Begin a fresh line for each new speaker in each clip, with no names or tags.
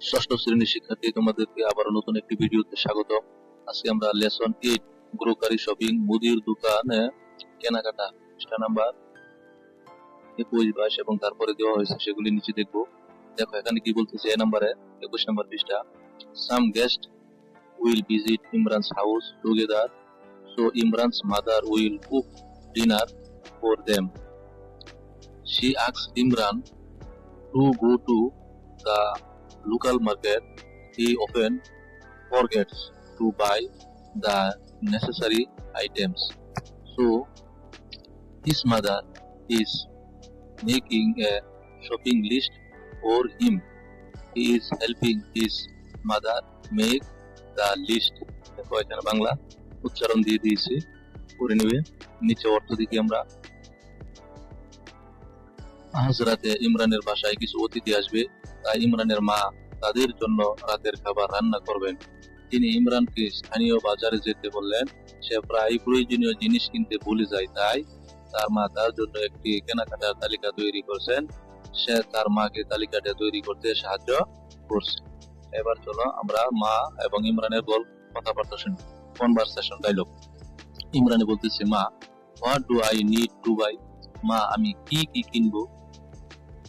ষষ্ঠ শ্রেণীর শিক্ষার্থী, তোমাদেরকে আবার নতুন একটি ভিডিওতে স্বাগত। আজকে আমরা লেসন 8 গ্রোসারি শপিং মুদির দোকানে কেনাকাটা পৃষ্ঠা নাম্বার 21, 22 এবং তারপরে দেওয়া হয়েছে সেগুলি নিচে দেখবো। দেখো এখানে কি বলতেছে, এ নাম্বারে 21 নাম্বার পৃষ্ঠা। Some guest will visit Imran's house together, so Imran's mother will cook dinner for them. She asked Imran to go to the local market. He often forgets to buy the necessary items, so his mother is making a shopping list for him. He is helping his mother make the list. দেখো এখানে বাংলা উচ্চারণ দিয়ে দিয়েছি, পড়ে নেবে। নিচে অর্থ দেখি আমরা। আজ রাতে ইমরানের বাসায় কিছু অতিথি আসবে, তাই ইমরানের মা তাদের জন্য রাতের খাবার রান্না করবেন। তিনি ইমরানকে স্থানীয় বাজারে যেতে বললেন। সে প্রায় প্রয়োজনীয় জিনিস কিনতে ভুলে যায়, তাই তার মা তার জন্য একটি কেনাকাটার তালিকা তৈরি করছেন। সে তার মাকে তালিকাটা তৈরি করতে সাহায্য করছে। এবার চলো আমরা মা এবং ইমরানের কথাবার্তা শুনি। Conversation dialogue. ইমরানে বলতেছে, মা, what do I need to buy? মা, আমি কি কি কিনবো?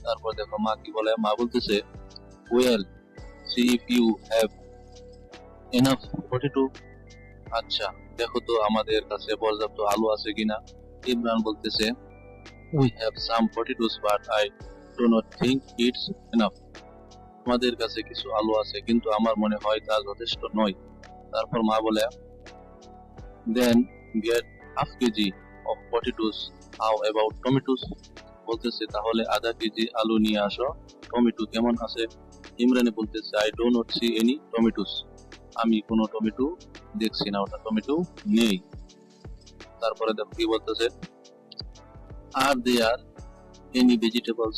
তারপর দেখো মা কি বলে। মা বলতেছে, well see if you have enough potato. আচ্ছা দেখো তো আমাদের কাছে পর্যাপ্ত আলু আছে কিনা। ইমরান বলতেছে, we have some potatoes but I do not think it's enough. আমাদের কাছে কিছু আলু আছে, কিন্তু আমার মনে হয় তা যথেষ্ট নয়। তারপর মা বলে, then get half KG of potatoes, how about tomatoes? বলতেছে, তাহলে আধা কেজি আলু নিয়ে আসো। টমেটো কেমন আছে? ইমরানে বলতেছে, I do not see any tomatoes. আমি কোনো টমেটো দেখছি না, ওটা টমেটো নেই। তারপরে দেখো কি বলতেছে, আর দেয়ার এনি ভেজিটেবলস?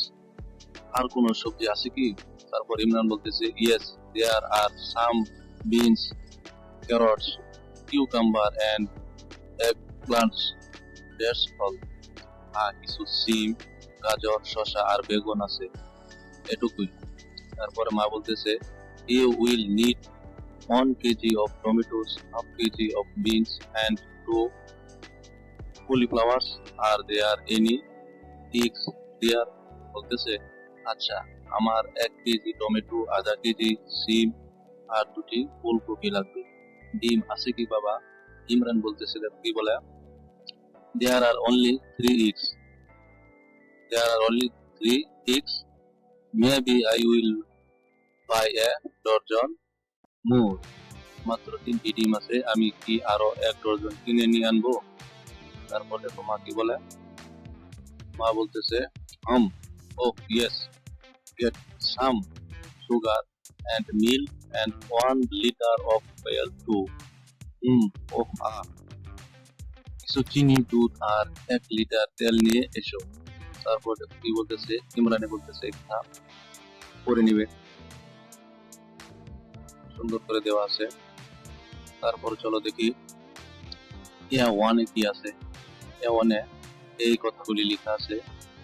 আর কোন সবজি আছে কি? তারপর ইমরান বলতেছে, yes there are some beans, carrots, cucumber and egg plants, that's all. আর কিছু সিম, গাজর, শসা আর বেগুন আছে, এটুকুই। তারপরে মা বলতেছে, you will need 1 KG of tomatoes, half KG of beans and 2 cauliflowers. Are there any eggs there? বলতেছে, আচ্ছা আমার 1 কেজি টমেটো, আধা কেজি সিম আর 2টি ফুলকপি লাগবে। ডিম আছে কি বাবা? ইমরান বলতেছে, কি বলে, দেয়ার আর only 3 eggs. There are only 3 eggs. Maybe I will buy a dozen more. মাত্র 3টি ডিম আছে, আমি কি আরো 1 ডজন কিনে নিয়ে আনবো? তারপর দেখো মা কি বলে। মা বলতেছে, oh yes, get some sugar and milk and 1 liter of oil too. কিছু চিনি, দুধ আর 1 লিটার তেল নিয়ে এসো। তারপর কি বলতেছে, ইমরানে বলতেছে, পরে নিবে, সুন্দর করে দেওয়া আছে। তারপর চলো দেখি ওয়ানে কি আছে। ওয়ানে এই কথাগুলি লেখা আছে,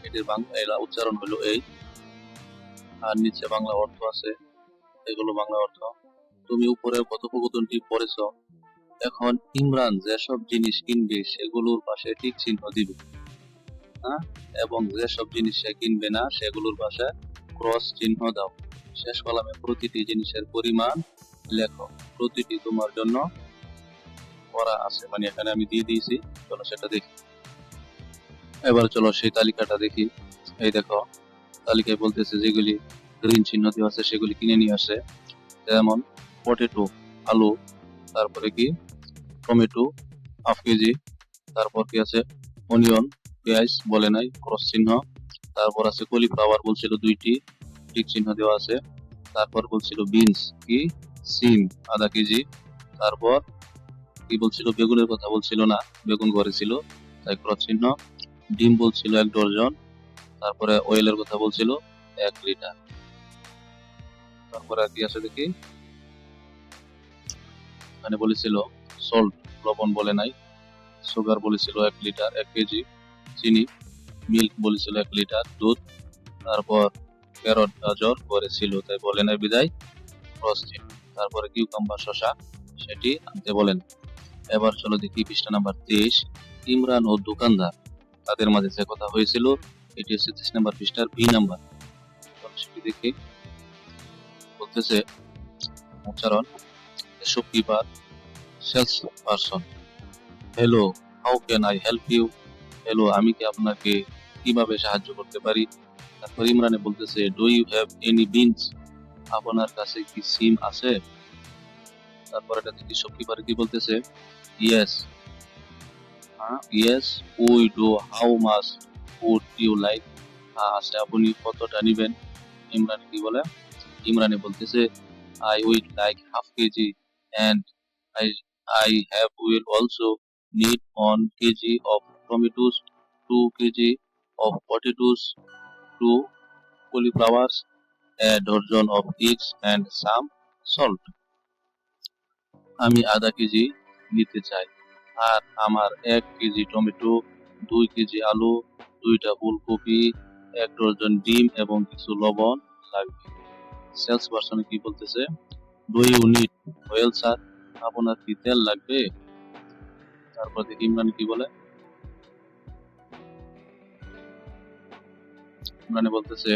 এটির বাংলা উচ্চারণ হলো এই, আর নিচে বাংলা অর্থ আছে, এগুলো বাংলা অর্থ। তুমি উপরের কথোপকথনটি পড়েছ, এখন ইমরান যেসব জিনিস কিনবে সেগুলোর পাশে টিক চিহ্ন দিবে, এবং যেসব জিনিস সে কিনবে না সেগুলোর পাশে ক্রস চিহ্ন দাও। শেষ কলামে প্রতিটি জিনিসের পরিমাণ লেখো। প্রতিটি তোমার জন্য করা আছে, মানে এখানে আমি দিয়ে দিয়েছি। চলো সেটা দেখি। এবার চলো সেই তালিকাটা দেখি। এই দেখো তালিকায় বলতেছে যেগুলি গ্রিন চিহ্ন দেওয়া আছে সেগুলি কিনে নিয়ে আসে, যেমন পটেটো আলু, তারপরে কি টমেটো হাফ কেজি, তারপর কি আছে অনিয়ন পেঁয়াজ বলে নাই ক্রস চিহ্ন, তারপর আছে কলিফ্লাওয়ার বলছিল 2টি ঠিক চিহ্ন দেওয়া আছে, তারপর বলছিল বিনস কি সিম আধা কেজি, তারপর কি বলছিল বেগুনের কথা বলছিল না, বেগুন ঘরে ছিল তাই ক্রস চিহ্ন, ডিম বলছিল 1 ডজন, তারপরে অয়েলের কথা বলছিল 1 লিটার। তারপরে কি আছে দেখি, এখানে বলেছিল সল্ট লবণ বলে নাই, সুগার বলেছিল 1 লিটার 1 কেজি, চিনি, মিল্ক বলেছিল 1 লিটার দুধ, তারপর ক্যারট গাজর ঘরে ছিল তাই বলে নাই বিদায় ক্রস চিহ্ন, তারপরে কিউকাম্বার শসা সেটি আনতে বলেন। এবার চলো দেখি পৃষ্ঠা নাম্বার 23। ইমরান ও দোকানদার তাদের মাঝে যে কথা হয়েছিল, এটি হচ্ছে 23 নাম্বার পৃষ্ঠার বি নাম্বার। সেটি দেখি। বলতেছে উচ্চারণ, shopkeeper sales person, hello how can I help you, hello আমি কি আপনাকে কিভাবে সাহায্য করতে পারি। তারপর ইমরানে বলতেছে, do you have any beans, আপনার কাছে কি সিম আছে। তারপর এটা দেখি শপকিপার কি বলতেছে, yes yes we do, how much would you like, আছে আপনি কতটা নিবেন। ইমরান কি বলে, ইমরানে বলতেছে, I would like half kg and I I have will also need 1 kg of tomatoes, 2 kg of potatoes, 2 cauliflowers, a dozen of eggs and some salt. আমি আধা KG নিতে চাই আর আমার 1 কেজি টমেটো, 2 কেজি আলু, 2টা ফুলকপি, 1 ডজন ডিম এবং কিছু লবণ লাগবে। সেলস পারসন কি বলতেছে, do you need oil sir, আপনার কি তেল লাগবে। তারপর দেখি ইমরান কি বলে, ইমরান বলতেছে,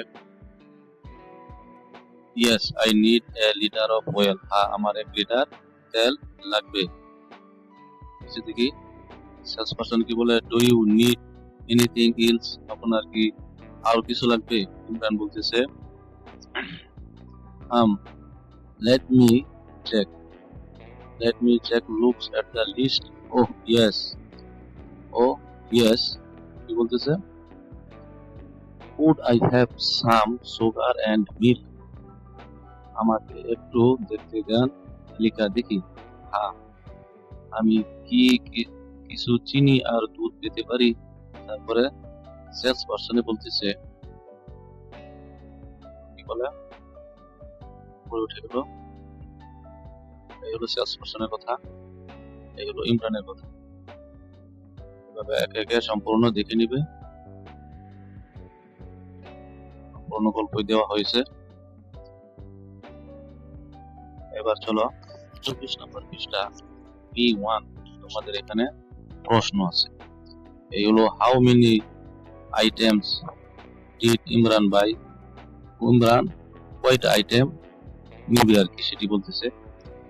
yes I need a litre of oil, হ্যাঁ আমার 1 লিটার তেল লাগবে। দেখি সেলস পারসন কি বলে, do you need anything else, আপনার কি আর কিছু লাগবে। ইমরান বলতেছে, let me check looks at the list, oh yes কি বলতেছে, would I have some sugar and milk, আমাকে একটু দেখতে দেন তালিকা দেখি, হ্যাঁ আমি কি কিছু চিনি আর দুধ পেতে পারি। তারপরে সেলস পারসনে বলতেছে, কি বলে, উপরে উঠে গেল। এই হলো সেলস পারসনের কথা, এই হলো ইমরানের কথা। এভাবে একে একে সম্পূর্ণ দেখে নিবে, সম্পূর্ণ গল্পই দেওয়া হয়েছে। এবার চলো 24 নম্বর পৃষ্ঠা B1, তোমাদের এখানে প্রশ্ন আছে। এই হলো, how many items did Imran buy, Imran কয়টা আইটেম নিবে আর কি সেটি বলতেছে।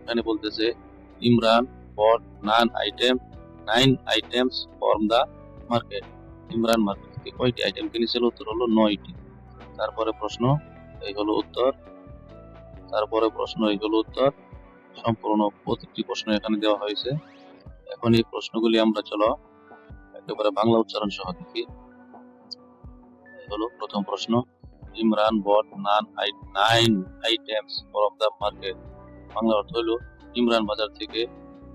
এখানে বলতেছে, Imran bought 9 items from the market, Imran market থেকে কয়টি আইটেম কিনেছিল, উত্তর হলো 9টি। তারপরে প্রশ্ন, এই হলো উত্তর। তারপরে প্রশ্ন, এই হলো উত্তর। সম্পূর্ণ প্রতিটি প্রশ্ন এখানে দেওয়া হয়েছে। এখন এই প্রশ্নগুলি আমরা চলো একেবারে বাংলা উচ্চারণ সহ দেখি। হলো প্রথম প্রশ্ন, Imran bought 9 items from the market, Bangla অর্থ হলো ইমরান বাজার থেকে,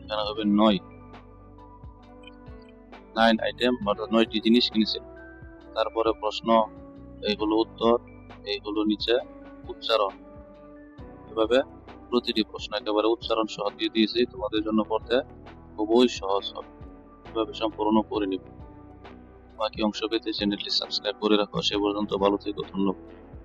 এখানে হবে 9 আইটেম অর্থাৎ 9টি জিনিস কিনেছিল। তারপরে প্রশ্ন, এই হলো উত্তর, এই হলো নিচে উচ্চারণ। এভাবে প্রতিটি প্রশ্ন একেবারে উচ্চারণ সহ দিয়ে দিয়েছি, তোমাদের জন্য পড়তে খুবই সহজ হবে। এভাবে সম্পূর্ণ করে নিব। বাকি অংশ পেতে চ্যানেলটি সাবস্ক্রাইব করে রাখো। সে পর্যন্ত ভালো থেকো, ধন্যবাদ।